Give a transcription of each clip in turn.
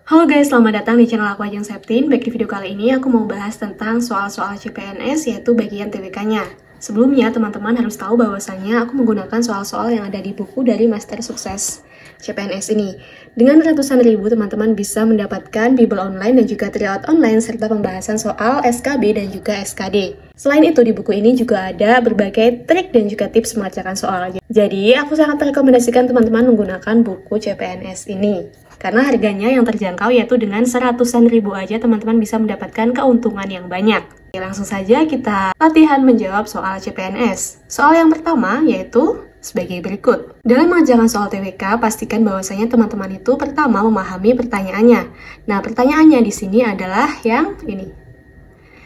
Halo guys, selamat datang di channel aku Ajeng Septin. Baik, di video kali ini aku mau bahas tentang soal-soal CPNS, yaitu bagian TWK-nya. Sebelumnya, teman-teman harus tahu bahwasannya aku menggunakan soal-soal yang ada di buku dari Master Sukses CPNS ini. Dengan ratusan ribu, teman-teman bisa mendapatkan Bimbel online dan juga tryout online, serta pembahasan soal SKB dan juga SKD. Selain itu, di buku ini juga ada berbagai trik dan juga tips mengerjakan soal. Jadi, aku sangat merekomendasikan teman-teman menggunakan buku CPNS ini. Karena harganya yang terjangkau, yaitu dengan seratusan ribu aja teman-teman bisa mendapatkan keuntungan yang banyak. Oke, langsung saja kita latihan menjawab soal CPNS. Soal yang pertama yaitu sebagai berikut. Dalam mengerjakan soal TWK, pastikan bahwasanya teman-teman itu pertama memahami pertanyaannya. Nah, pertanyaannya di sini adalah yang ini.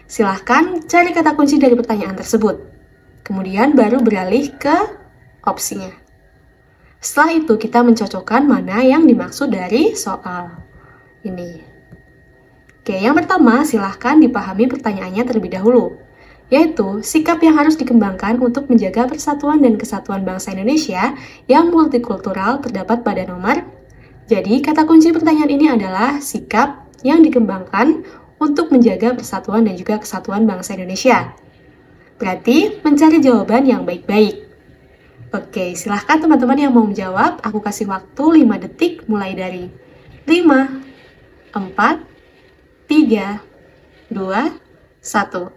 Silahkan cari kata kunci dari pertanyaan tersebut. Kemudian baru beralih ke opsinya. Setelah itu, kita mencocokkan mana yang dimaksud dari soal ini. Oke, yang pertama, silahkan dipahami pertanyaannya terlebih dahulu, yaitu sikap yang harus dikembangkan untuk menjaga persatuan dan kesatuan bangsa Indonesia yang multikultural terdapat pada nomor. Jadi, kata kunci pertanyaan ini adalah sikap yang dikembangkan untuk menjaga persatuan dan juga kesatuan bangsa Indonesia. Berarti, mencari jawaban yang baik-baik. Oke, silahkan teman-teman yang mau menjawab, aku kasih waktu 5 detik mulai dari 5, 4, 3, 2, 1.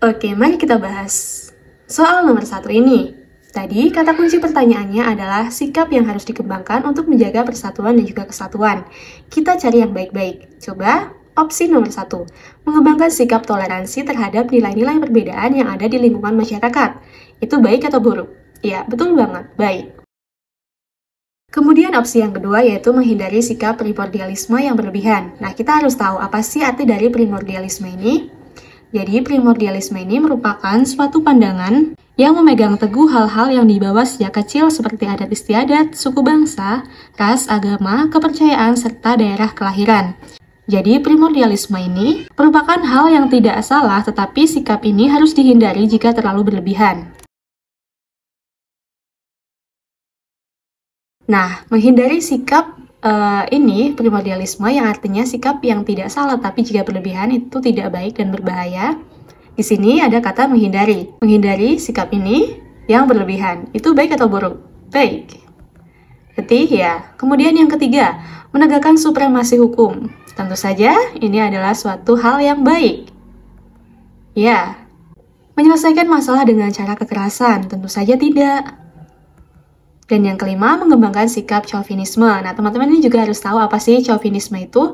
Oke, mari kita bahas soal nomor 1 ini. Tadi, kata kunci pertanyaannya adalah sikap yang harus dikembangkan untuk menjaga persatuan dan juga kesatuan. Kita cari yang baik-baik. Coba, opsi nomor 1. Mengembangkan sikap toleransi terhadap nilai-nilai perbedaan yang ada di lingkungan masyarakat. Itu baik atau buruk? Ya, betul banget, baik. Kemudian opsi yang kedua yaitu menghindari sikap primordialisme yang berlebihan. Nah, kita harus tahu apa sih arti dari primordialisme ini? Jadi, primordialisme ini merupakan suatu pandangan yang memegang teguh hal-hal yang dibawa sejak kecil seperti adat istiadat, suku bangsa, ras, agama, kepercayaan, serta daerah kelahiran. Jadi, primordialisme ini merupakan hal yang tidak salah, tetapi sikap ini harus dihindari jika terlalu berlebihan. Nah, menghindari sikap ini, primordialisme, yang artinya sikap yang tidak salah tapi jika berlebihan itu tidak baik dan berbahaya. Di sini ada kata menghindari. Menghindari sikap ini yang berlebihan. Itu baik atau buruk? Baik. Berarti ya. Kemudian yang ketiga, menegakkan supremasi hukum. Tentu saja ini adalah suatu hal yang baik. Ya. Menyelesaikan masalah dengan cara kekerasan? Tentu saja tidak. Dan yang kelima, mengembangkan sikap chauvinisme. Nah, teman-teman ini juga harus tahu apa sih chauvinisme itu.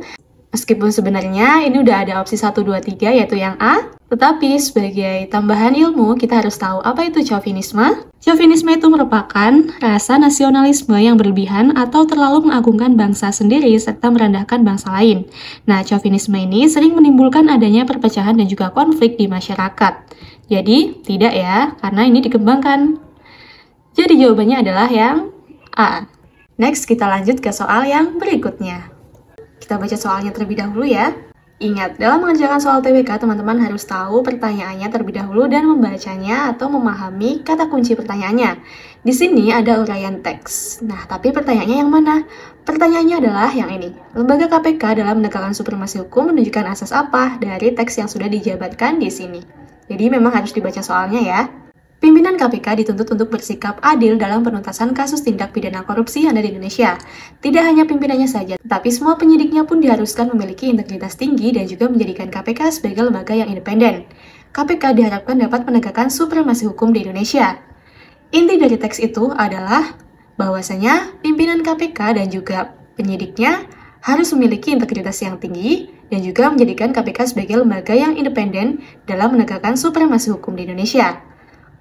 Meskipun sebenarnya ini udah ada opsi 1, 2, 3, yaitu yang A. Tetapi sebagai tambahan ilmu, kita harus tahu apa itu chauvinisme. Chauvinisme itu merupakan rasa nasionalisme yang berlebihan atau terlalu mengagungkan bangsa sendiri serta merendahkan bangsa lain. Nah, chauvinisme ini sering menimbulkan adanya perpecahan dan juga konflik di masyarakat. Jadi, tidak ya, karena ini dikembangkan. Jadi jawabannya adalah yang A. Next, kita lanjut ke soal yang berikutnya. Kita baca soalnya terlebih dahulu ya. Ingat, dalam mengerjakan soal TWK, teman-teman harus tahu pertanyaannya terlebih dahulu dan membacanya atau memahami kata kunci pertanyaannya. Di sini ada uraian teks. Nah, tapi pertanyaannya yang mana? Pertanyaannya adalah yang ini. Lembaga KPK dalam menegakkan supremasi hukum menunjukkan asas apa dari teks yang sudah dijabarkan di sini. Jadi memang harus dibaca soalnya ya. Pimpinan KPK dituntut untuk bersikap adil dalam penuntasan kasus tindak pidana korupsi yang ada di Indonesia. Tidak hanya pimpinannya saja, tetapi semua penyidiknya pun diharuskan memiliki integritas tinggi dan juga menjadikan KPK sebagai lembaga yang independen. KPK diharapkan dapat menegakkan supremasi hukum di Indonesia. Inti dari teks itu adalah bahwasanya pimpinan KPK dan juga penyidiknya harus memiliki integritas yang tinggi dan juga menjadikan KPK sebagai lembaga yang independen dalam menegakkan supremasi hukum di Indonesia.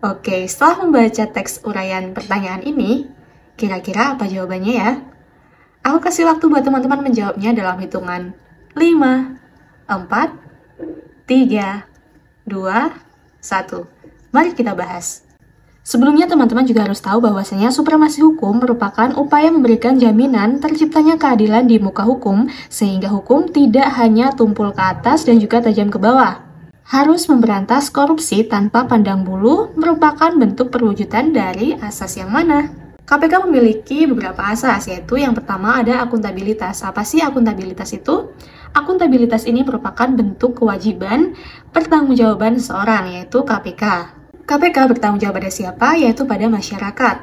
Oke, setelah membaca teks uraian pertanyaan ini, kira-kira apa jawabannya ya? Aku kasih waktu buat teman-teman menjawabnya dalam hitungan 5, 4, 3, 2, 1. Mari kita bahas. Sebelumnya teman-teman juga harus tahu bahwasanya supremasi hukum merupakan upaya memberikan jaminan terciptanya keadilan di muka hukum, sehingga hukum tidak hanya tumpul ke atas dan juga tajam ke bawah. Harus memberantas korupsi tanpa pandang bulu merupakan bentuk perwujudan dari asas yang mana? KPK memiliki beberapa asas, yaitu yang pertama ada akuntabilitas. Apa sih akuntabilitas itu? Akuntabilitas ini merupakan bentuk kewajiban pertanggungjawaban seseorang, yaitu KPK. KPK bertanggung jawab pada siapa? Yaitu pada masyarakat.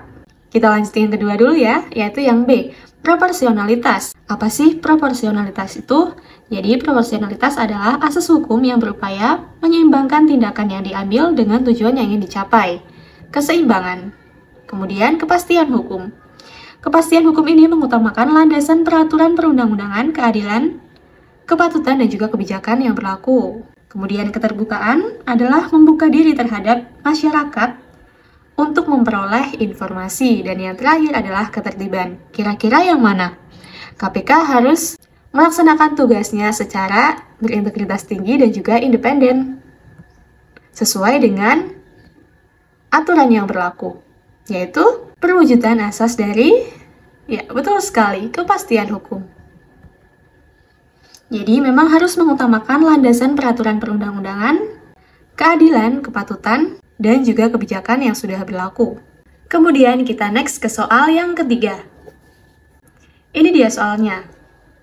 Kita lanjutin yang kedua dulu ya, yaitu yang B, proporsionalitas. Apa sih proporsionalitas itu? Jadi proporsionalitas adalah asas hukum yang berupaya menyeimbangkan tindakan yang diambil dengan tujuan yang ingin dicapai. Keseimbangan. Kemudian kepastian hukum. Kepastian hukum ini mengutamakan landasan peraturan perundang-undangan, keadilan, kepatutan, dan juga kebijakan yang berlaku. Kemudian keterbukaan adalah membuka diri terhadap masyarakat untuk memperoleh informasi. Dan yang terakhir adalah ketertiban. Kira-kira yang mana? KPK harus melaksanakan tugasnya secara berintegritas tinggi dan juga independen, sesuai dengan aturan yang berlaku, yaitu perwujudan asas dari, ya betul sekali, kepastian hukum. Jadi memang harus mengutamakan landasan peraturan perundang-undangan, keadilan, kepatutan, dan juga kebijakan yang sudah berlaku. Kemudian kita next ke soal yang ketiga. Ini dia soalnya,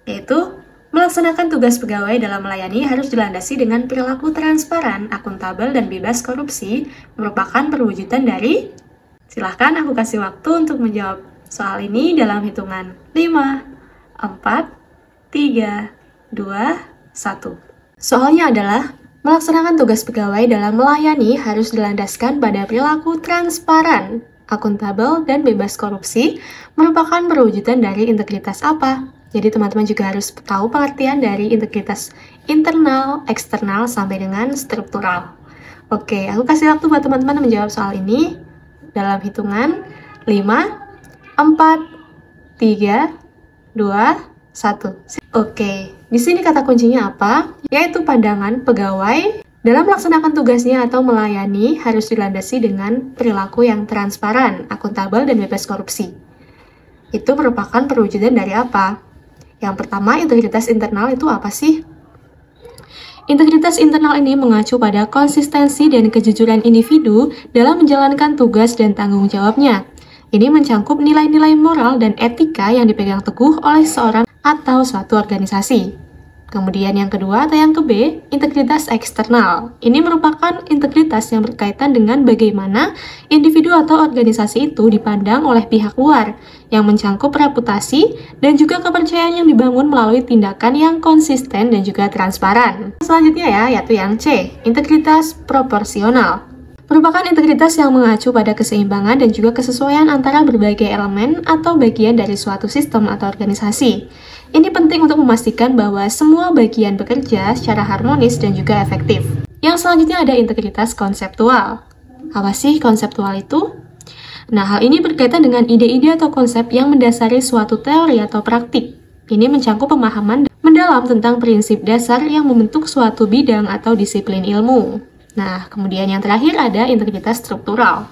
yaitu melaksanakan tugas pegawai dalam melayani harus dilandasi dengan perilaku transparan, akuntabel, dan bebas korupsi, merupakan perwujudan dari. Silahkan aku kasih waktu untuk menjawab soal ini dalam hitungan 5, 4, 3, 2, 1. Soalnya adalah melaksanakan tugas pegawai dalam melayani harus dilandaskan pada perilaku transparan, akuntabel, dan bebas korupsi, merupakan perwujudan dari integritas apa? Jadi teman-teman juga harus tahu pengertian dari integritas internal, eksternal, sampai dengan struktural. Oke, aku kasih waktu buat teman-teman menjawab soal ini dalam hitungan 5, 4, 3, 2, 1. Oke, di sini kata kuncinya apa? Yaitu pandangan pegawai dalam melaksanakan tugasnya atau melayani harus dilandasi dengan perilaku yang transparan, akuntabel, dan bebas korupsi. Itu merupakan perwujudan dari apa? Yang pertama, integritas internal itu apa sih? Integritas internal ini mengacu pada konsistensi dan kejujuran individu dalam menjalankan tugas dan tanggung jawabnya. Ini mencangkup nilai-nilai moral dan etika yang dipegang teguh oleh seorang atau suatu organisasi. Kemudian yang kedua atau yang ke B, integritas eksternal. Ini merupakan integritas yang berkaitan dengan bagaimana individu atau organisasi itu dipandang oleh pihak luar, yang mencangkup reputasi dan juga kepercayaan yang dibangun melalui tindakan yang konsisten dan juga transparan. Selanjutnya ya, yaitu yang C, integritas proporsional. Merupakan integritas yang mengacu pada keseimbangan dan juga kesesuaian antara berbagai elemen atau bagian dari suatu sistem atau organisasi. Ini penting untuk memastikan bahwa semua bagian bekerja secara harmonis dan juga efektif. Yang selanjutnya ada integritas konseptual. Apa sih konseptual itu? Nah, hal ini berkaitan dengan ide-ide atau konsep yang mendasari suatu teori atau praktik. Ini mencangkup pemahaman mendalam tentang prinsip dasar yang membentuk suatu bidang atau disiplin ilmu. Nah, kemudian yang terakhir ada integritas struktural,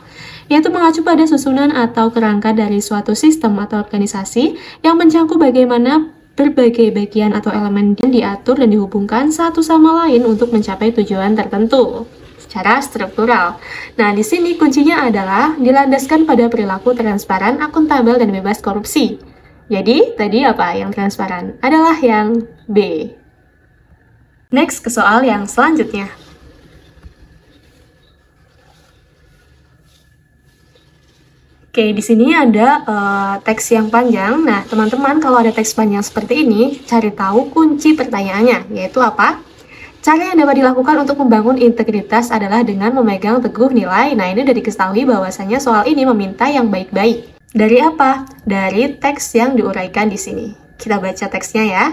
yaitu mengacu pada susunan atau kerangka dari suatu sistem atau organisasi yang mencangkup bagaimana berbagai bagian atau elemen yang diatur dan dihubungkan satu sama lain untuk mencapai tujuan tertentu secara struktural. Nah, di sini kuncinya adalah dilandaskan pada perilaku transparan, akuntabel, dan bebas korupsi. Jadi, tadi apa yang transparan? Adalah yang B. Next ke soal yang selanjutnya. Oke, di sini ada teks yang panjang. Nah, teman-teman, kalau ada teks panjang seperti ini, cari tahu kunci pertanyaannya, yaitu apa? Cara yang dapat dilakukan untuk membangun integritas adalah dengan memegang teguh nilai. Nah, ini sudah diketahui bahwasanya soal ini meminta yang baik-baik. Dari apa? Dari teks yang diuraikan di sini. Kita baca teksnya ya.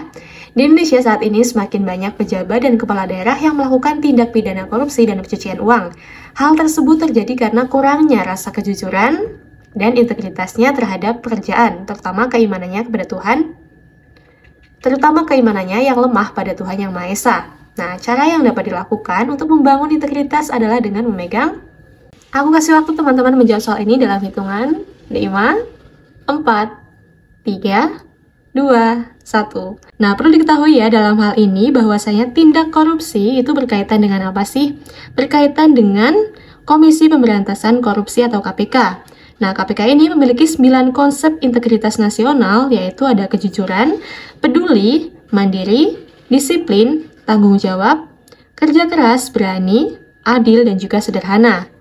Di Indonesia saat ini semakin banyak pejabat dan kepala daerah yang melakukan tindak pidana korupsi dan pencucian uang. Hal tersebut terjadi karena kurangnya rasa kejujuran dan integritasnya terhadap pekerjaan, terutama keimanannya kepada Tuhan, terutama keimanannya yang lemah pada Tuhan Yang Maha Esa. Nah, cara yang dapat dilakukan untuk membangun integritas adalah dengan memegang. Aku kasih waktu teman-teman menjawab soal ini dalam hitungan 5, 4, 3, 2, 1. Nah, perlu diketahui ya dalam hal ini bahwasanya tindak korupsi itu berkaitan dengan apa sih? Berkaitan dengan Komisi Pemberantasan Korupsi atau KPK. Nah, KPK ini memiliki 9 konsep integritas nasional, yaitu ada kejujuran, peduli, mandiri, disiplin, tanggung jawab, kerja keras, berani, adil, dan juga sederhana.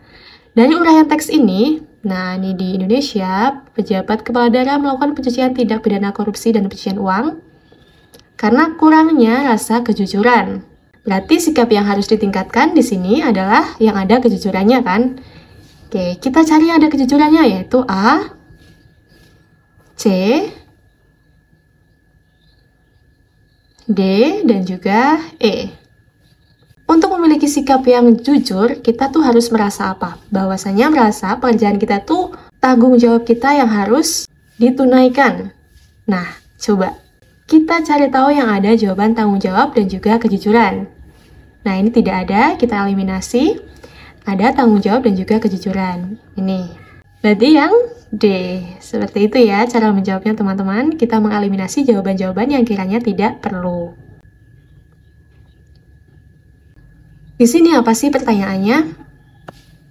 Dari uraian teks ini, nah ini di Indonesia, pejabat kepala daerah melakukan pencucian tindak pidana korupsi dan pencucian uang karena kurangnya rasa kejujuran. Berarti sikap yang harus ditingkatkan di sini adalah yang ada kejujurannya kan? Oke, kita cari ada kejujurannya yaitu A, C, D, dan juga E. Untuk memiliki sikap yang jujur, kita tuh harus merasa apa? Bahwasanya merasa pekerjaan kita tuh tanggung jawab kita yang harus ditunaikan. Nah, coba kita cari tahu yang ada jawaban tanggung jawab dan juga kejujuran. Nah, ini tidak ada, kita eliminasi. Ada tanggung jawab dan juga kejujuran. Ini. Berarti yang D. Seperti itu ya cara menjawabnya teman-teman. Kita mengeliminasi jawaban-jawaban yang kiranya tidak perlu. Di sini apa sih pertanyaannya?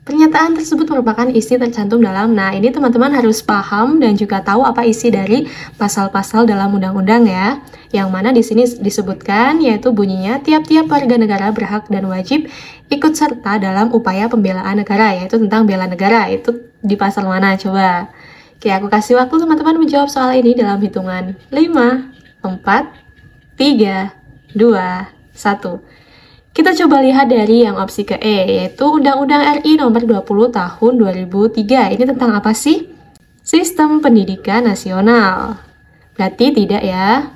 Pernyataan tersebut merupakan isi tercantum dalam, nah ini teman-teman harus paham dan juga tahu apa isi dari pasal-pasal dalam undang-undang ya. Yang mana di sini disebutkan yaitu bunyinya tiap-tiap warga negara berhak dan wajib ikut serta dalam upaya pembelaan negara, yaitu tentang bela negara. Itu di pasal mana coba? Oke, aku kasih waktu teman-teman menjawab soal ini dalam hitungan 5, 4, 3, 2, 1. Kita coba lihat dari yang opsi ke E, yaitu Undang-Undang RI nomor 20 tahun 2003. Ini tentang apa sih? Sistem Pendidikan Nasional. Berarti tidak ya.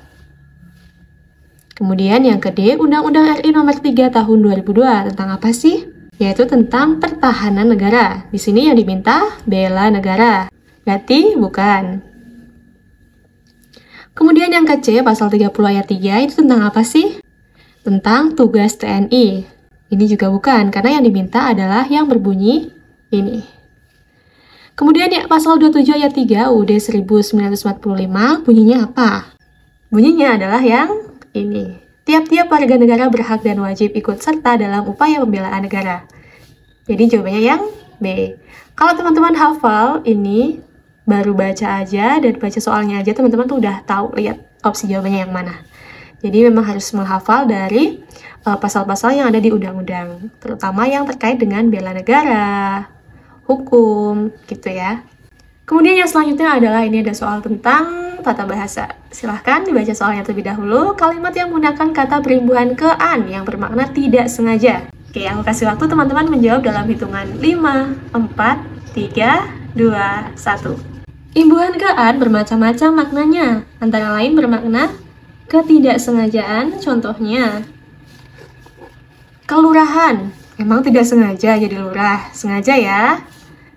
Kemudian yang ke D, Undang-Undang RI nomor 3 tahun 2002. Tentang apa sih? Yaitu tentang pertahanan negara. Di sini yang diminta bela negara. Berarti bukan. Kemudian yang ke C, pasal 30 ayat 3, itu tentang apa sih? Tentang tugas TNI. Ini juga bukan, karena yang diminta adalah yang berbunyi ini. Kemudian ya, pasal 27 ayat 3 UUD 1945, bunyinya apa? Bunyinya adalah yang ini. Tiap-tiap warga negara berhak dan wajib ikut serta dalam upaya pembelaan negara. Jadi jawabannya yang B. Kalau teman-teman hafal ini, baru baca aja dan baca soalnya aja, teman-teman tuh udah tahu, lihat opsi jawabannya yang mana. Jadi memang harus menghafal dari pasal-pasal yang ada di undang-undang, terutama yang terkait dengan bela negara, hukum, gitu ya. Kemudian yang selanjutnya adalah ini ada soal tentang tata bahasa. Silahkan dibaca soalnya terlebih dahulu. Kalimat yang menggunakan kata berimbuhan ke an yang bermakna tidak sengaja. Oke, aku kasih waktu teman-teman menjawab dalam hitungan 5, 4, 3, 2, 1. Imbuhan ke an bermacam-macam maknanya, antara lain bermakna ketidaksengajaan, contohnya kelurahan, emang tidak sengaja jadi lurah, sengaja ya?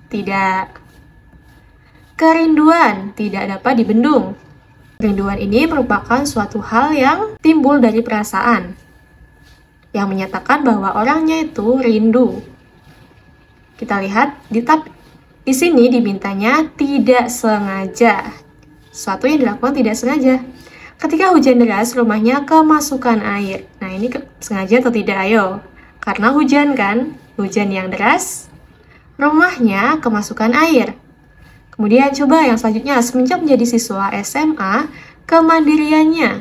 Tidak. Kerinduan, tidak dapat dibendung. Kerinduan ini merupakan suatu hal yang timbul dari perasaan, yang menyatakan bahwa orangnya itu rindu. Kita lihat di sini dimintanya tidak sengaja, sesuatu yang dilakukan tidak sengaja. Ketika hujan deras, rumahnya kemasukan air. Nah, ini sengaja atau tidak? Ayo. Karena hujan kan? Hujan yang deras, rumahnya kemasukan air. Kemudian coba yang selanjutnya, semenjak menjadi siswa SMA, kemandiriannya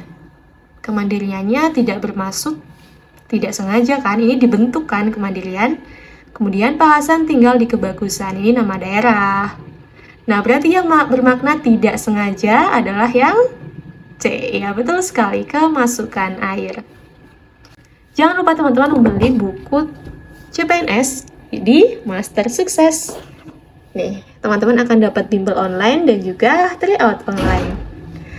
tidak bermaksud tidak sengaja kan? Ini dibentukkan kemandirian. Kemudian Pak Hasan tinggal di Kebagusan. Ini nama daerah. Nah, berarti yang bermakna tidak sengaja adalah yang C, ya betul sekali, kemasukan air. Jangan lupa teman-teman membeli buku CPNS di Master Sukses. Nih, teman-teman akan dapat bimbel online dan juga tryout online.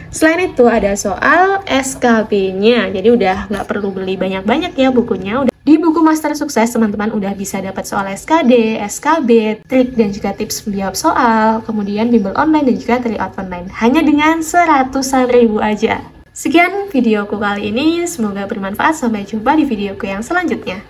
Selain itu ada soal SKB-nya, jadi udah nggak perlu beli banyak-banyak ya bukunya. Di buku Master Sukses teman-teman udah bisa dapat soal SKD, SKB, trik dan juga tips menjawab soal, kemudian bimbel online dan juga tryout online. Hanya dengan 100.000 aja. Sekian videoku kali ini, semoga bermanfaat. Sampai jumpa di videoku yang selanjutnya.